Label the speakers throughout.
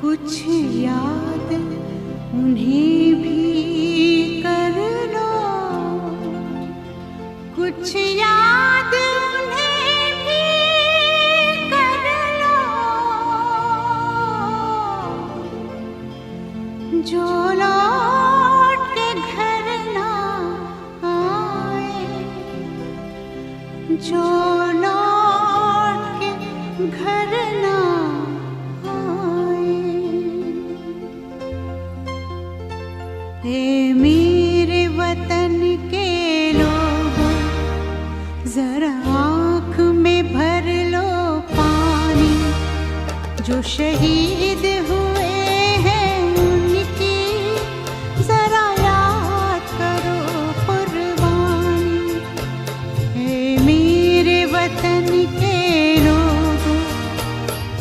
Speaker 1: कुछ याद उन्हें भी कर लो, कुछ याद उन्हें भी कर लो, जो लौट के घर ना आए, जो लौट के घर ना हे मेरे वतन के लोगों, जरा आँख में भर लो पानी, जो शहीद हुए हैं उनकी जरा याद करो कुर्बानी। हे मेरे वतन के लोगों,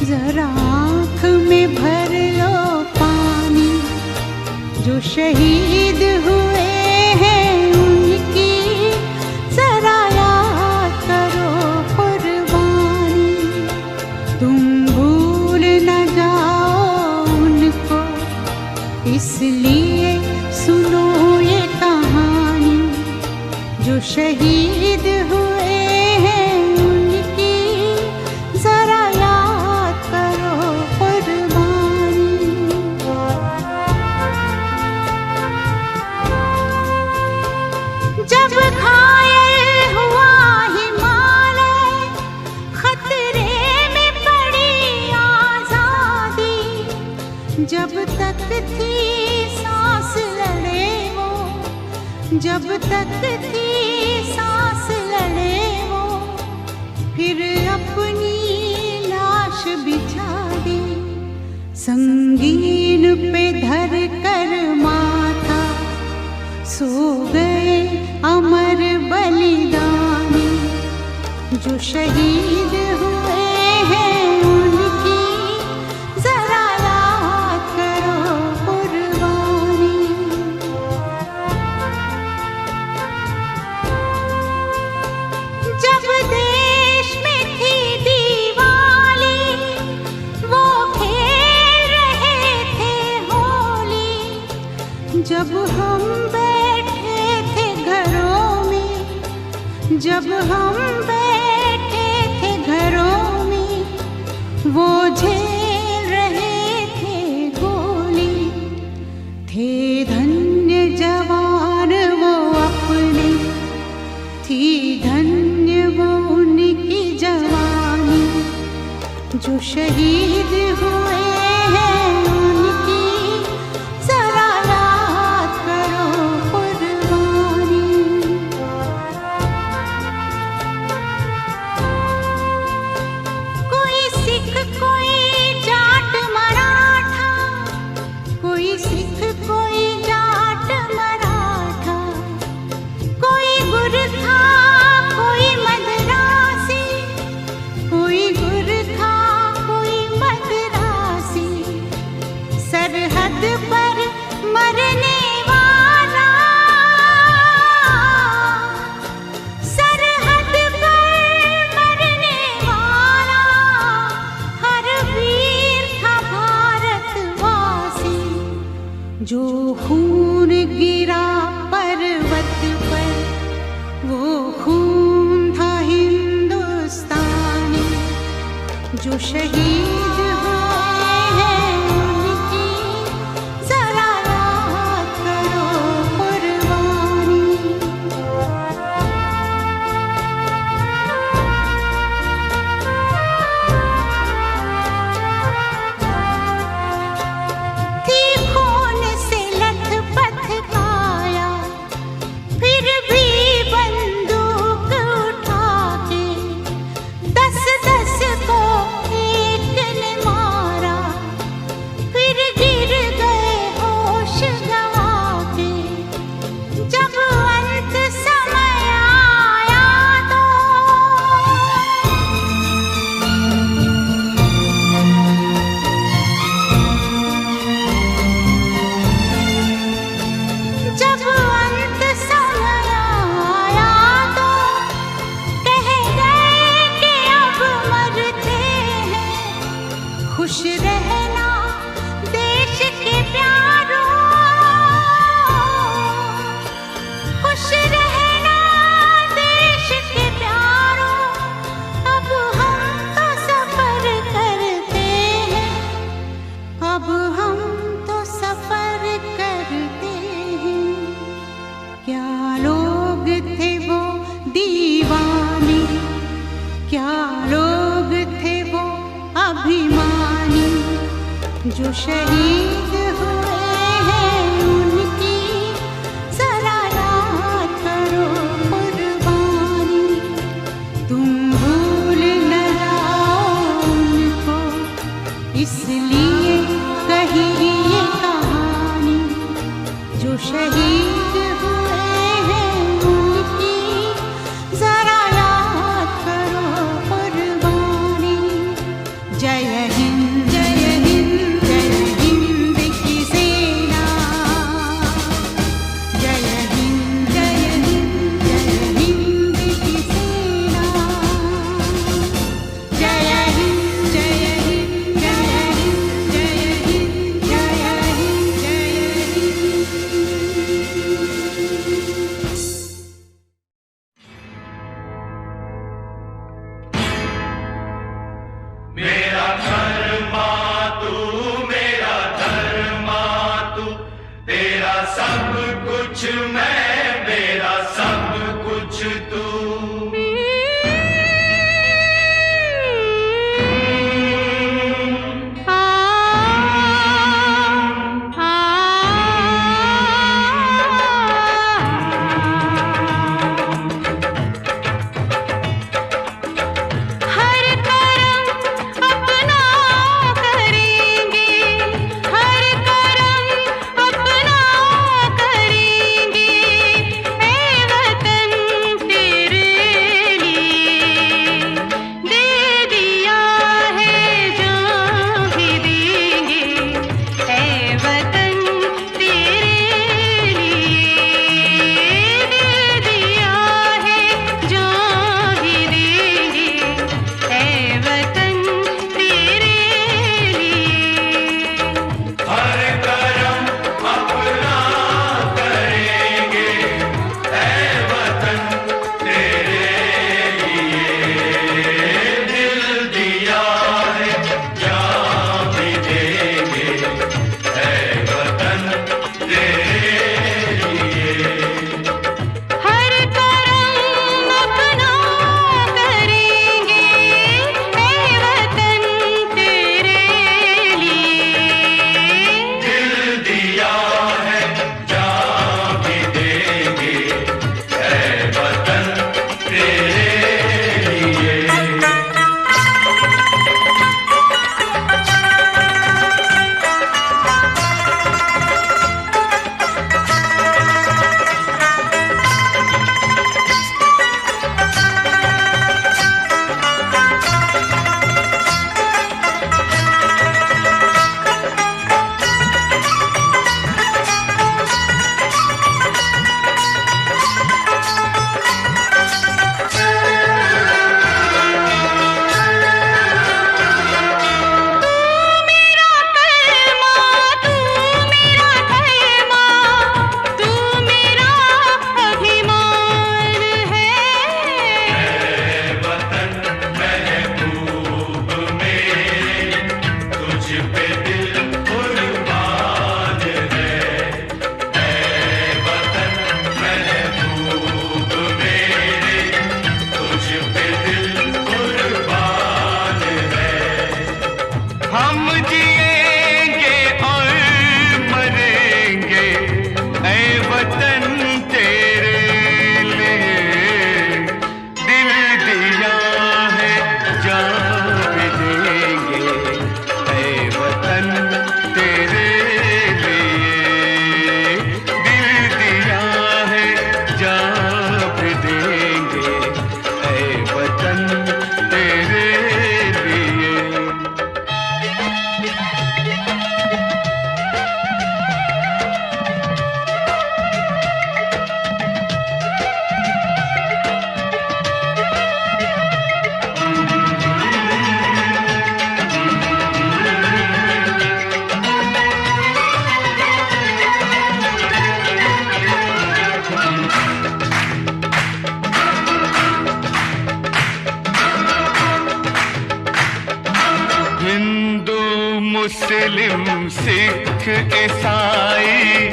Speaker 1: जरा आँख में भर लो पानी, जो शहीद हुए हैं उनकी जरा याद करो कुर्बानी। तुम भूल न जाओ उनको, इसलिए सुनो ये कहानी, जो शहीद हुए हैं उनकी जरा याद करो कुर्बानी। जब घायल हुआ हिमालय, खतरे में पड़ी आजादी, जब तक थी सांस लड़े वो, जब तक थी सांस लड़े वो, फिर अपनी लाश बिछा दी, संगीन पे धर कर माथा, सो गए अमर बलिदानी, जो शहीद हुए हैं उनकी जरा याद करो कुर्बानी। जब देश में थी दिवाली, वो खेल रहे थे होली, जब हम जब हम बैठे थे घरों में, वो झेल रहे थे गोली, थे धन्य जवान वो अपने, थी धन्य वो उनकी जवानी, जो शहीद हुए हैं उनकी जरा याद करो कुर्बानी। कोई जाट मराठा, कोई सिख कोई जाट मराठा, कोई गुरखा कोई मद्रासी, कोई गुरखा कोई मद्रासी, सरहद पर मरने वाला, सरहद पर मरने वाला, हर वीर था भारतवासी, जो खून गिरा पर्वत पर, वो खून था हिंदुस्तानी, जो शहीद हुए हैं उनकी जरा याद करो कुर्बानी। थी खून से लथपथ काया, फिर भी बंदूक उठा के 10-10 को एक जो शहीद हुए हैं उनकी जरा याद करो कुर्बानी। तुम भूल न जाओ उनको, इसलिए कही ये कहानी। जो शहीद हुए हैं उनकी जरा याद करो कुर्बानी। जय हिंद जय हिंद जय हिंद की सेना। जय हिंद जय हिंद जय हिंद की सेना। जय हिंद जय हिंद जय हिंद जय हिंद जय हिंद जय
Speaker 2: मेरा धर्मा तू, मेरा धर्मा तू, तेरा सब कुछ मैं, मेरा सब कुछ तू।
Speaker 1: हर करम अपना करेंगे, हर करम अपना करेंगे। ऐ वतन तेरे लिए दे दिया है जान भी देंगे। ऐ वतन तेरे लिए दे दिया है जान भी देंगे। ऐ वतन तेरे लिए
Speaker 2: हर करम अपना करेंगे, ऐ वतन तेरे लिए दिल दिया है जान भी देंगे। ऐ वतन तेरे लिए
Speaker 1: हर करम अपना करेंगे। ऐ वतन तेरे लिए
Speaker 2: दिल दिया है जान भी देंगे। ऐ वतन तेरे लिए
Speaker 1: मेरा कलमा, तू मेरा धर्मा, तू मेरा अभिमान है।
Speaker 2: वतन महबूब मेरे, तुझ पे दिल कुर्बान है। ऐ वतन महबूब मेरे, तुझ पे दिल कुर्बान है। हम जिएंगे और मरेंगे, ऐ वतन तेरे लिए दिल दिया है जान भी देंगे। ऐ वतन तेरे लिए दिल दिया है जान भी देंगे। ऐ वतन तेरे लिए हिंदू मुस्लिम सिख ईसाई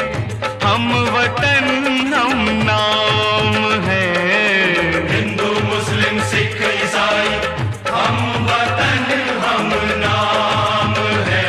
Speaker 2: हम वतन हम नाम है। हिंदू मुस्लिम सिख ईसाई हम वतन हम नाम है।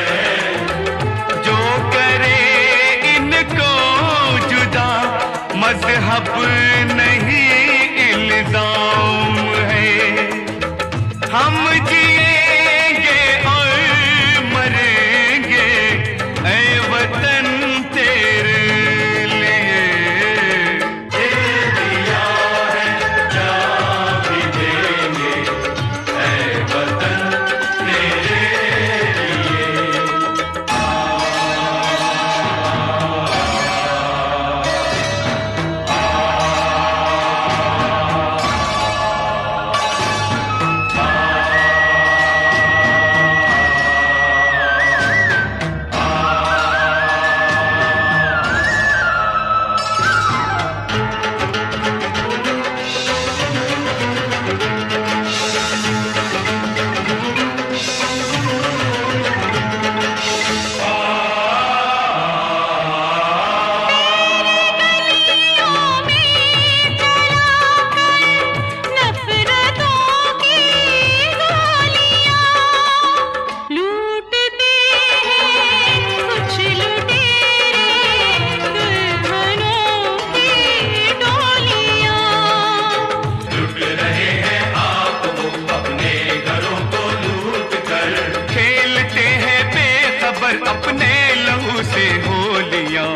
Speaker 2: अपने लहू से होलियां।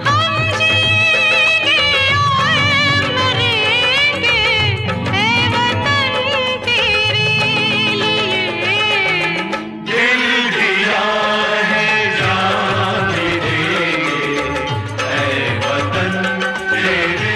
Speaker 1: हम जिएंगे और मरेंगे ऐ वतन तेरे लिए।
Speaker 2: दिल दिया है जान तेरे, ऐ वतन तेरे।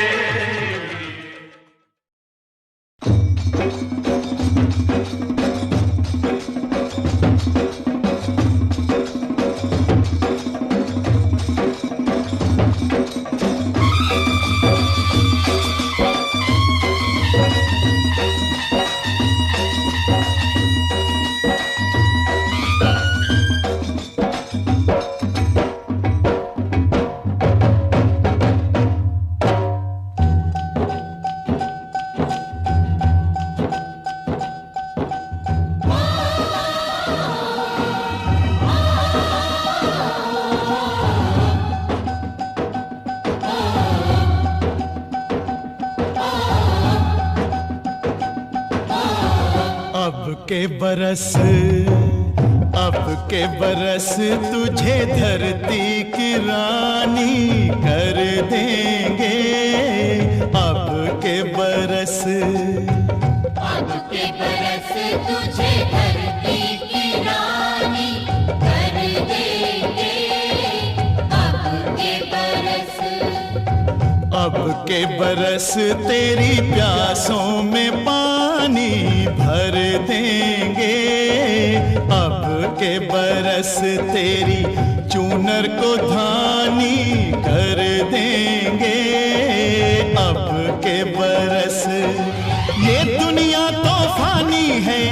Speaker 3: अब के बरस तुझे धरती की रानी कर देंगे। अब के बरस
Speaker 4: तुझे धरती की रानी कर देंगे।
Speaker 3: अब के बरस तेरी प्यासों में पानी भर देंगे। अब के बरस तेरी चूनर को धानी कर देंगे। अब के बरस ये दुनिया तो फानी है,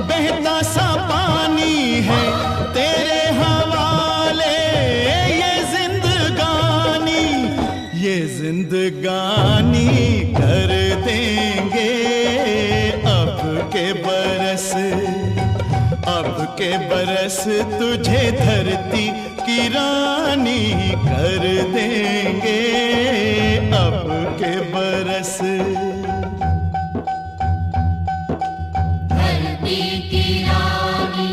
Speaker 3: बहता सा पानी है तेरे हवाले ये जिंदगानी कर देंगे। अब के बरस तुझे धरती की रानी कर देंगे। अब के बरस
Speaker 4: धरती की रानी।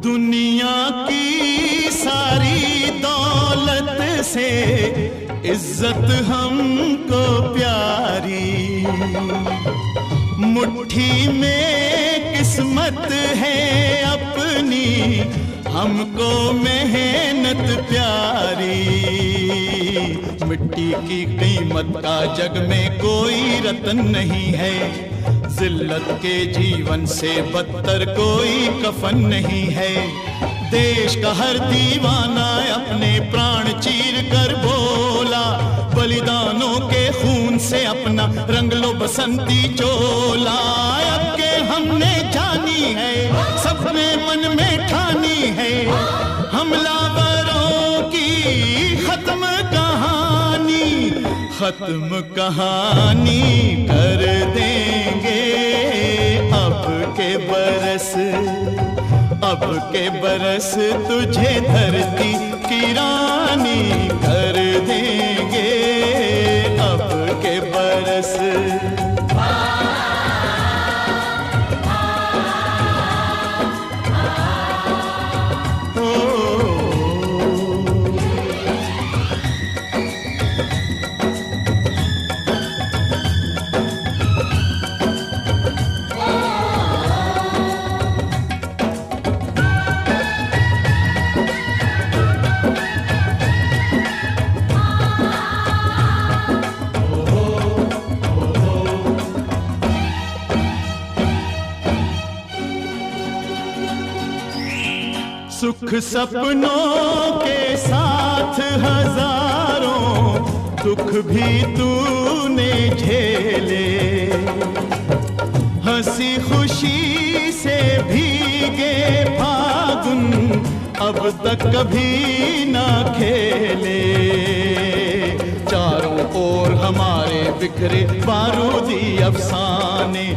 Speaker 3: दुनिया की सारी दौलत से इज्जत हमको प्यारी। मुट्ठी में किस्मत है अपनी, हमको मेहनत प्यारी। मिट्टी की कीमत का जग में कोई रतन नहीं है, जिल्लत के जीवन से बदतर कोई कफन नहीं है। देश का हर दीवाना अपने प्राण चीर कर बोला, बलिदानों के खून से अपना रंग लो बसंती चोला। अब के हमने जानी है, सबने मन में ठानी है, हमलावरों की खत्म कहानी कर देंगे। अब के बरस तुझे धरती की रानी कर देंगे। अब के बरस सुख सपनों के साथ हजारों दुख भी तूने झेले, हंसी खुशी से भीगे फागुन अब तक कभी ना खेले। चारों और हमारे बिखरे बारूदी अफसाने,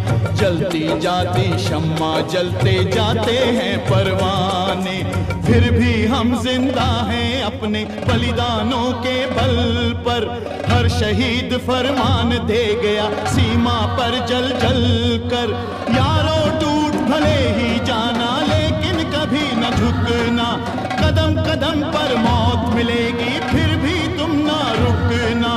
Speaker 3: जलती जाती शम्मा जलते जाते हैं परवाने। फिर भी हम जिंदा हैं अपने बलिदानों के बल पर, हर शहीद फरमान दे गया सीमा पर जल जल कर। यारों टूट भले ही जाना लेकिन कभी न झुकना, कदम कदम पर मौत मिलेगी फिर भी तुम ना रुकना।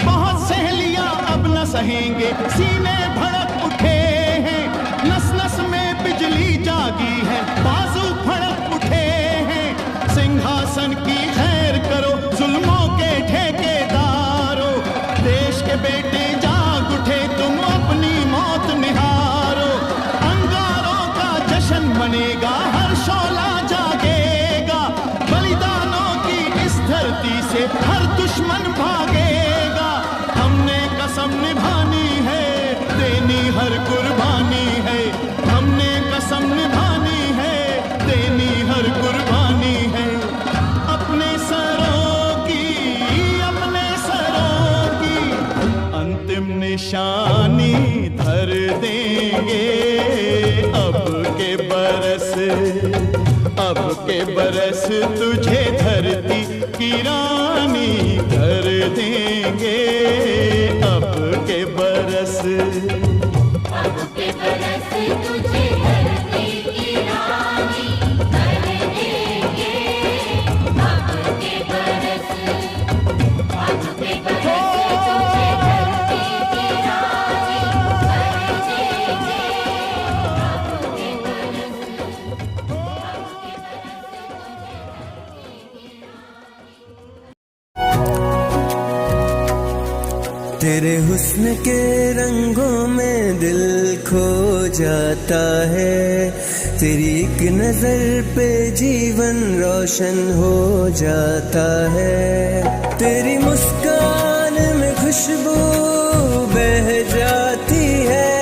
Speaker 3: बहुत सह लिया अब न सहेंगे, सीने भड़क उठे हैं, नस नस में बिजली जागी है, बाजू फड़क उठे हैं। सिंहासन की खैर करो जुल्मों के ठेकेदारों, देश के बेटे जाग उठे तुम अपनी मौत निहारो। अंगारों का जश्न मनेगा, हर शोला जागेगा, बलिदानों की इस धरती से हर दुश्मन भागेगा। हमने कसम निभानी है, देनी हर कुर्बानी है, हमने कसम निभानी है, देनी हर कुर्बानी है। अपने सरों की अंतिम निशानी धर देंगे। अब के बरस तुझे धरती की रानी धर देंगे। अब के बरस
Speaker 4: तुझे धरती की रानी कर देंगे। अब के बरस तुझे धरती की रानी कर देंगे।
Speaker 5: तेरे हुस्न के रंगों में दिल खो जाता है, तेरी एक नजर पे जीवन रोशन हो जाता है। तेरी मुस्कान में खुशबू बह जाती है,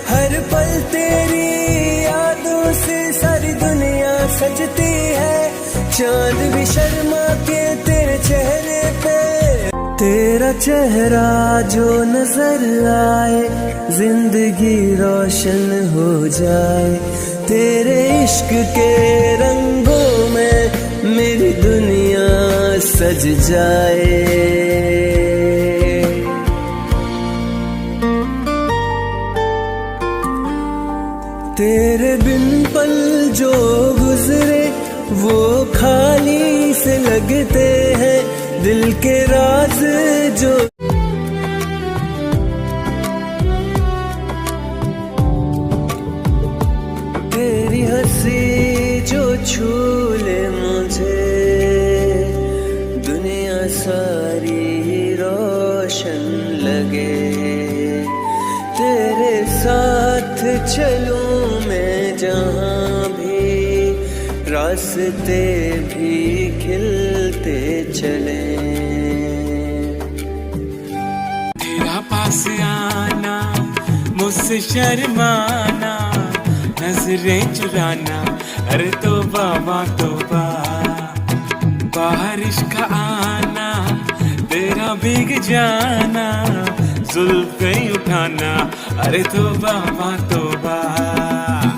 Speaker 5: हर पल तेरी यादों से सारी दुनिया सजती है। चांद भी शर्मा के तेरे चेहरे पे, तेरा चेहरा जो नजर आए जिंदगी रोशन हो जाए। तेरे इश्क के रंगों में मेरी दुनिया सज जाए। तेरे बिन पल जो गुजरे वो खाली से लगते हैं, दिल के राज जो तेरी हंसी जो छू ले मुझे, दुनिया सारी रोशन लगे। तेरे साथ चलूं मैं जहाँ भी, रास्ते भी खिलते चले।
Speaker 6: तेरा पास आना मुझसे शर्माना, नजरें चुराना, अरे तौबा तौबा। बारिश का आना तेरा भीग जाना, जुल्फें उठाना, अरे तौबा तौबा।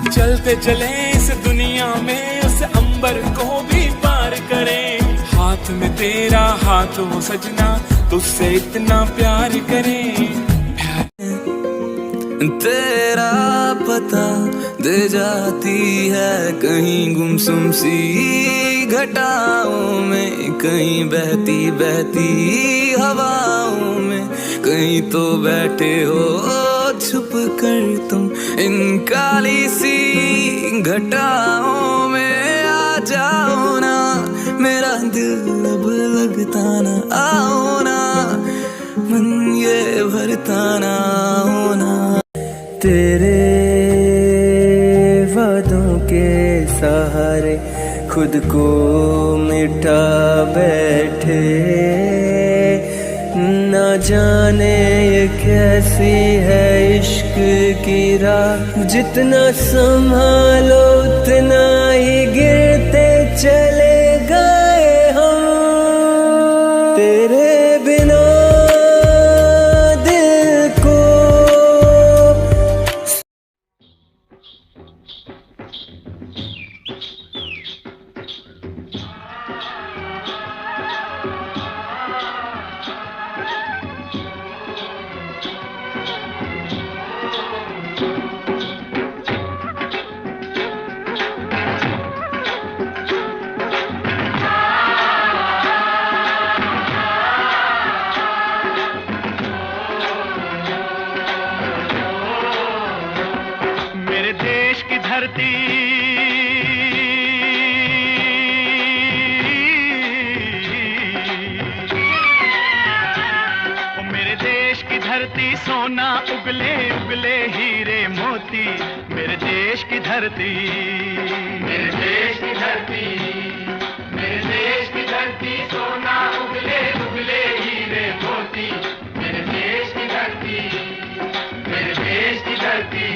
Speaker 6: चलते चले इस दुनिया में उस अंबर को भी पार करें, हाथ में तेरा हाथ हो सजना, तुझसे इतना प्यार करें।
Speaker 5: तेरा पता दे जाती है कहीं गुमसुम सी घटाओं में, कहीं बहती बहती हवाओं में, कहीं तो बैठे हो छुप कर तुम इन काली सी घटाओं में। आ जाओ ना मेरा दिल अब लगता ना, आओ ना मन ये भरता ना होना। तेरे वादों के सहारे खुद को मिटा बैठे, ना जाने ये कैसी है इश्क की राह, जितना संभालो उतना ही गिरते चले गए हम। तेरे बिना
Speaker 3: सोना उगले उगले हीरे मोती, मेरे देश की धरती, मेरे देश की धरती, मेरे देश की धरती, सोना उगले उगले हीरे मोती, मेरे देश की धरती, मेरे देश की धरती।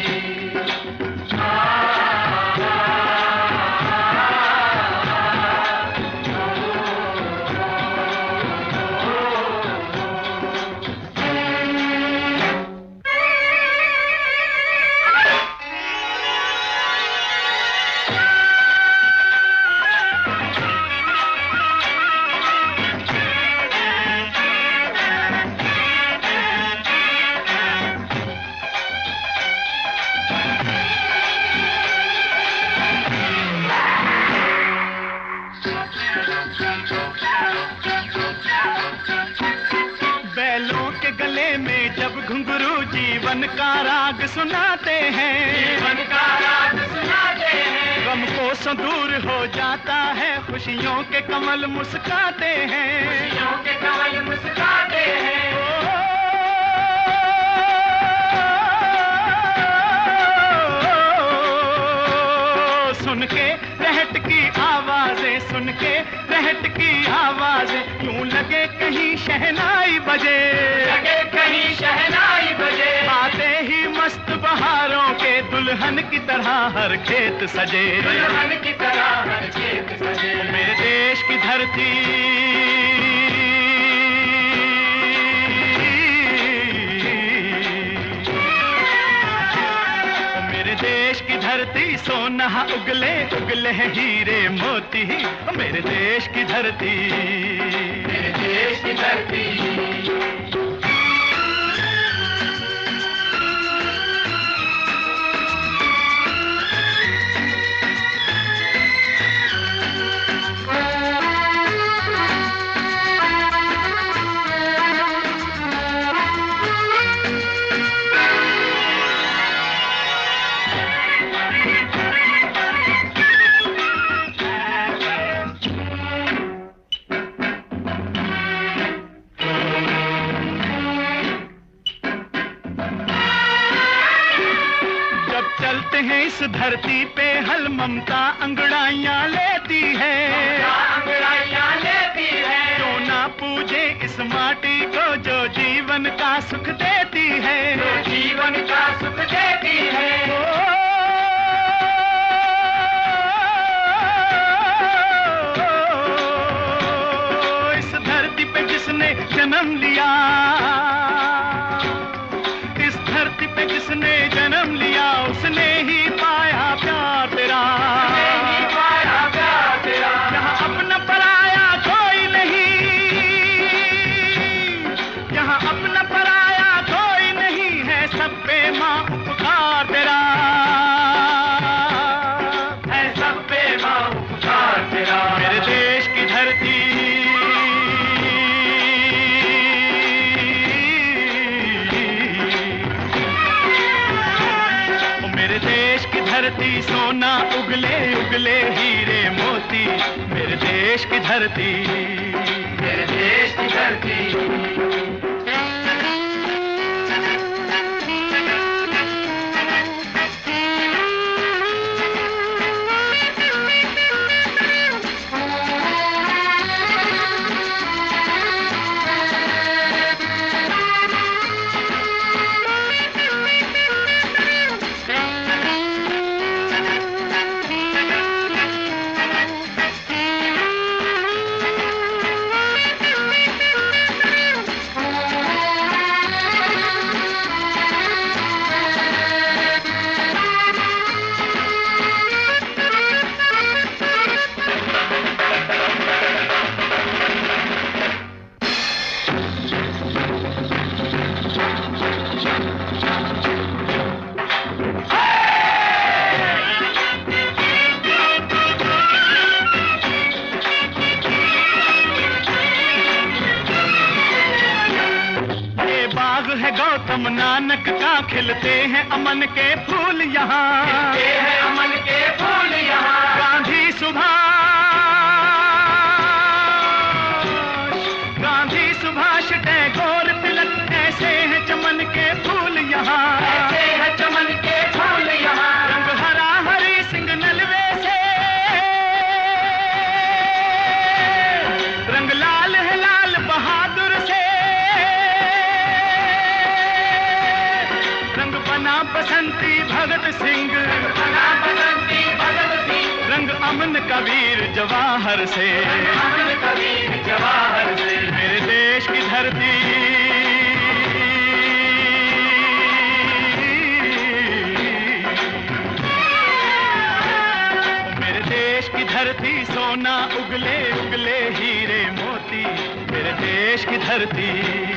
Speaker 3: घुंघरू जीवन का राग सुनाते हैं, जीवन का राग सुनाते हैं। गम को दूर हो जाता है, खुशियों के कमल मुस्काते हैं, खुशियों के कमल मुस्काते हैं। सुन के रहट की आवाजें, सुन के रहट की आवाजें, यूं लगे कहीं शहनाई बजे, लगे कहीं शहनाई बजे। आते ही मस्त बहारों के दुल्हन की तरह हर खेत सजे, दुल्हन की तरह हर खेत सजे। मेरे देश की धरती, देश की धरती, सोना उगले उगले हीरे मोती, मेरे देश की धरती, मेरे देश की धरती। इस धरती पे हल ममता अंगड़ाइयाँ लेती है, अंगड़ाइयाँ लेती है। जो ना पूजे इस माटी को, जो जीवन का सुख देती है, जो जीवन का सुख देती है। इस धरती पे जिसने जन्म लिया, इस धरती पे जिसने जन्म लिया, उसने ही पाया प्यार तेरा, पाया प्यार तेरा। यहाँ अपना पराया कोई नहीं, यहाँ अपना पराया कोई नहीं है, सब पे माँ उपकार तेरा है, सब पे माँ उपकार तेरा। मेरे देश की धरती, धरती, सोना उगले उगले हीरे मोती, मेरे देश की धरती, मेरे देश की धरती। गौतम नानक का, खिलते हैं अमन के फूल यहाँ, खिलते हैं अमन के फूल यहाँ। गांधी सुभाष, गांधी सुभाष, टैगोर, तिलक, ऐसे हैं चमन के
Speaker 2: कबीर जवाहर से, कबीर जवाहर से मेरे देश की धरती, मेरे देश की धरती सोना उगले उगले हीरे मोती, मेरे देश की धरती।